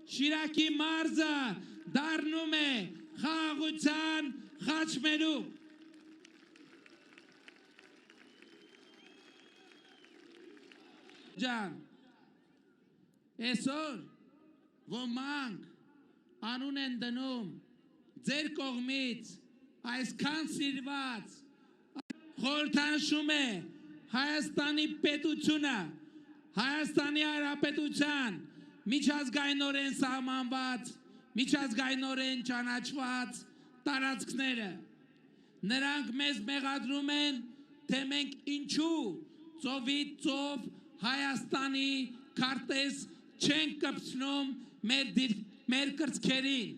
Շիրակի մարզը դառնում է խաղաղության խաչմերուկ։ Ջան, այսօր ոմանք անուն են դնում ձեր կողմից այսքան սիրված խորհրդանշում է Հայաստանի պետությունը, Հայաստանի Հանրապետության միջազգայինորեն սահմանված, միջազգայինորեն ճանաչված տարածքները։ Նրանք մեզ մեղադրում են, թե մենք ինչու ծովից ծով Հայաստանի քարտեզ չենք կպցնում մեր կրծքերին։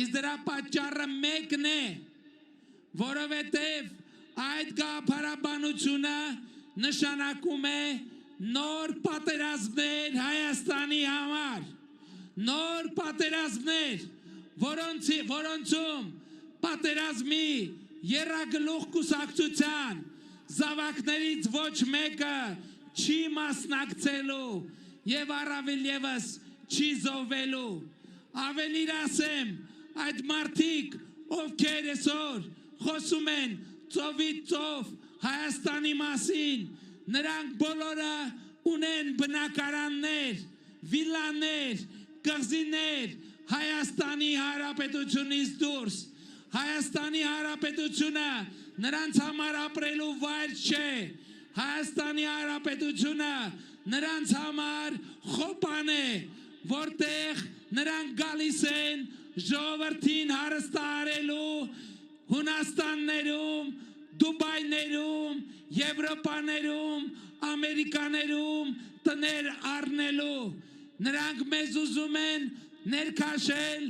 Իսկ դրա պատճառը մեկն է, որովհետև այդ գաղափարաբանությունը նշանակում է նոր պատերազմներ Հայաստանի համար, նոր պատերազմներ, որոնցում պատերազմի եռագլուխ կուսակցության զավակներից ոչ մեկը չի մասնակցելու եւ առավել եւս չի զոհվելու։ Ավելին ասեմ, այդ մարդիկ, ովքեր այսօր խոսում են ծովից ծով Հայաստանի մասին, նրանք բոլորը ունեն բնակարաններ, վիլաներ, կղզիներ Հայաստանի Հանրապետությունից դուրս։ Հայաստանի Հանրապետությունը նրանց համար ապրելու վայր չէ։ Հայաստանի Հանրապետությունը նրանց համար խոպան է, որտեղ նրանք գալիս են ժողովրդին հարստահարելու Հունաստաններում, Դուբայներում, Եվրոպաներում, Ամերիկաներում տներ առնելու։ Նրանք մեզ ուզում են ներքաշել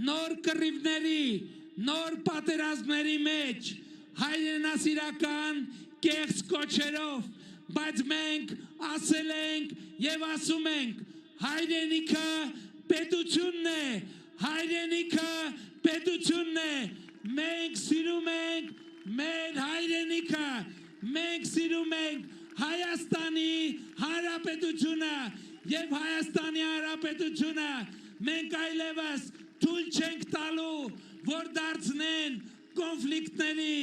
նոր կռիվների, նոր պատերազմների մեջ, հայրենասիրական կեղծ կոչերով, բայց մենք ասել ենք եւ ասում ենք, հայրենիքը պետությունն է, հայրենիքը պետությունն է, մենք սիրում ենք մեր հայրենիքը, մենք սիրում ենք Հայաստանի Հանրապետությունը եւ Հայաստանի Հանրապետությունը մենք այլևս թույլ չենք տալու, որ դարձնեն կոնֆլիկտների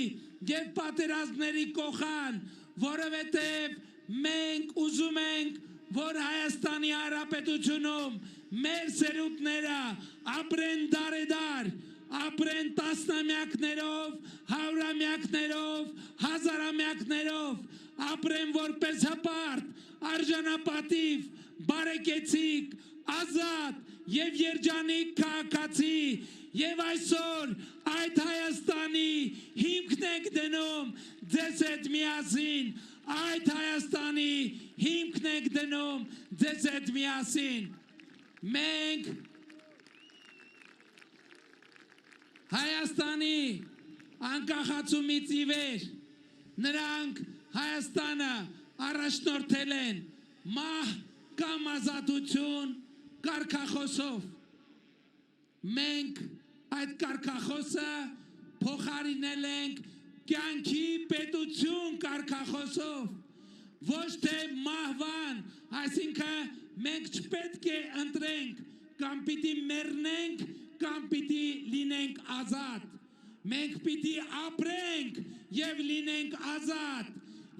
եւ պատերազմների կողան, որովհետեւ մենք ուզում ենք, որ Հայաստանի Հանրապետությունում մեր սերունդները ապրեն դարեդար, ապրեն տասնամյակներով, հարյուրամյակներով, հազարամյակներով, ապրեն որպես հպարտ, արժանապատիվ, բարեկեցիկ, ազատ եւ երջանիկ քաղաքացի, եւ այսօր այդ Հայաստանի հիմքն եք դնում ձեզ հետ միասին, այդ Հայաստանի հիմքն եք դնում ձեզ հետ միասին։ Մենք Հայաստանի անկախացումից ի վեր նրանք Հայաստանը առաջնորդել են մահ կամ ազատություն կարգախոսով։ Մենք այդ կարգախոսը փոխարինել ենք կյանքի պետություն կարգախոսով, ոչ թե մահվան, այսինքն մենք չպետք է ընտրենք կամ պիտի մեռնենք կամ պիտի լինենք ազատ։ Մենք պիտի ապրենք եւ լինենք ազատ,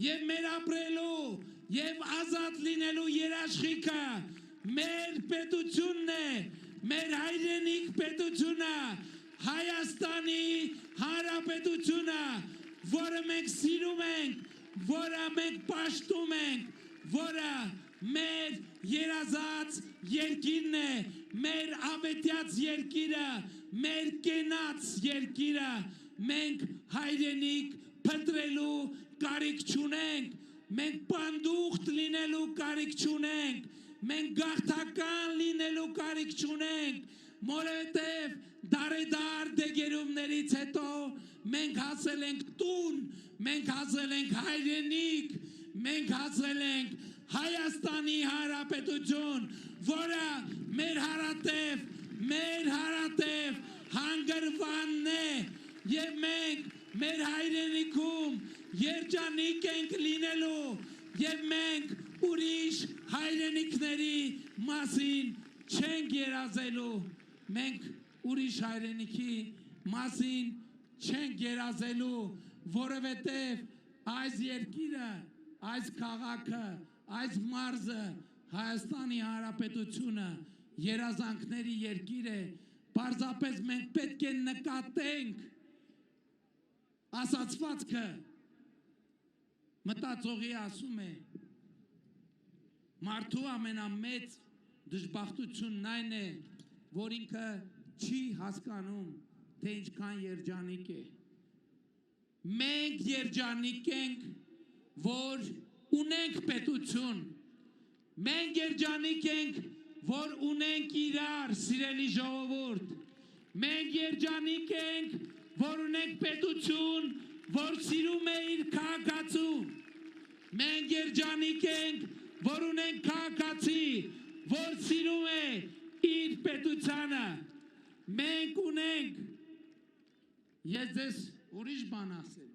եւ մեր ապրելու եւ ազատ լինելու երաշխիքը մեր պետությունն է, մեր հայրենիք պետությունը, Հայաստանի Հանրապետությունը, որը մենք սիրում ենք, որը մենք պաշտում ենք, որը մեր երազած երկիրն է, մեր ավետյաց երկիրը, մեր կենաց երկիրը, մենք հայրենիք փնտրելու կարիք չունենք, մենք պանդուխտ լինելու կարիք չունենք, մենք գաղթական լինելու կարիք չունենք, որովհետև դարեդար դեգերումներից հետո մենք հասել ենք տուն, մենք հասել ենք հայրենիք, մենք հասել ենք Հայաստանի Հանրապետություն, որը մեր հարատև հանգրվանն է, եւ մենք մեր հայրենիքում երջանիկ ենք լինելու, եւ մենք ուրիշ հայրենիքների մասին չենք երազելու, մենք ուրիշ հայրենիքի մասին չենք երազելու, որովհետև այս երկիրը, այս քաղաքը, այս մարզը, Հայաստանի Հանրապետությունը երազանքների երկիր է, պարզապես մենք պետք է նկատենք ասացվածքը, մտածողի ասում է, մարդու ամենամեծ դժբախտությունն այն է, որ ինքը չի հասկանում, թե ինչքան երջանիկ է։ Մենք երջանիկ ենք, որ ունենք պետություն, մենք երջանիկ ենք, որ ունենք իրար, սիրելի ժողովուրդ, մենք երջանիկ ենք, որ ունենք պետություն, որ սիրում է իր քաղաքացուն, մենք երջանիկ ենք, որ ունենք քաղաքացի, որ սիրում է իր պետությանը, մենք ունենք, ես ձեզ ուրիշ բան ասեմ,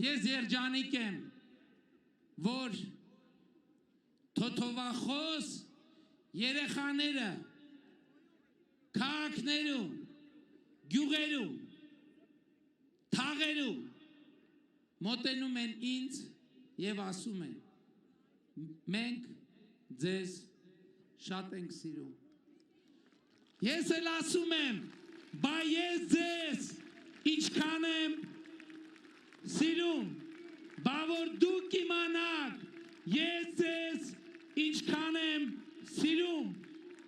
ես երջանիկ եմ, որ թոթովախոս երեխաները քաղաքներում, գյուղերում, թաղերում մոտենում են ինձ և ասում են, մենք ձեզ շատ ենք սիրում։ Ես էլ ասում եմ, բա ես ձեզ ինչքան եմ սիրում, բա որ դուք իմանաք, ես ձեզ ինչքան եմ սիրում,